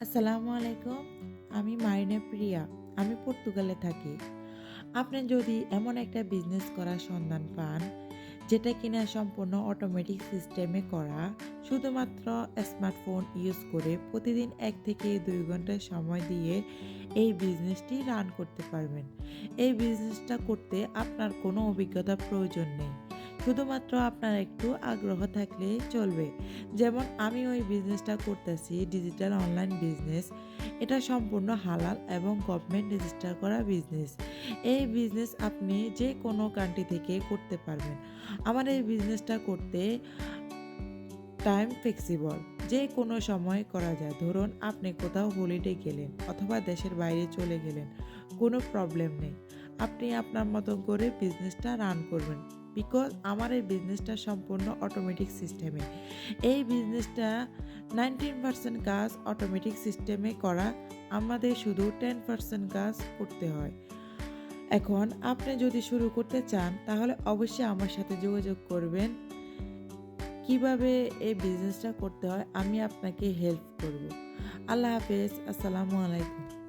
আসসালামু আলাইকুম। আমি মারিনা প্রিয়া। আমি পর্তুগালে থাকি। আপনি যদি এমন একটা বিজনেস করার সন্ধান পান, যেটা কিনা সম্পূর্ণ অটোমেটিক সিস্টেমে করা, শুধুমাত্র স্মার্টফোন ইউজ করে প্রতিদিন ১ থেকে ২ ঘন্টা সময় দিয়ে এই বিজনেসটি রান করতে পারবেন। এই বিজনেসটা করতে আপনার কোনো অভিজ্ঞতার প্রয়োজন নেই। শুধুমাত্র আপনার একটু আগ্রহ থাকলে চলবে। যেমন আমি ওই বিজনেসটা করতেছি, ডিজিটাল অনলাইন বিজনেস। এটা সম্পূর্ণ হালাল এবং গভর্নমেন্ট রেজিস্টার করা বিজনেস। এই বিজনেস আপনি যে কোনো কান্ট্রি থেকে করতে পারবেন। আমার এই বিজনেসটা করতে টাইম ফ্লেক্সিবল, যে কোনো সময় করা যায়। ধরুন আপনি কোথাও হলিডে গেলেন অথবা দেশের বাইরে চলে গেলেন, কোনো প্রবলেম নেই। আপনি আপনার মতো করে বিজনেসটা রান করবেন। বিকজ আমার এই বিজনেসটা সম্পূর্ণ অটোমেটিক সিস্টেমে। এই বিজনেসটা 19% কাজ অটোমেটিক সিস্টেমে করা, আমাদের শুধু 10% কাজ করতে হয়। এখন আপনি যদি শুরু করতে চান তাহলে অবশ্যই আমার সাথে যোগাযোগ করবেন। কিভাবে এই বিজনেসটা করতে হয় আমি আপনাকে হেল্প করব। আল্লাহ হাফেজ। আসসালামু আলাইকুম।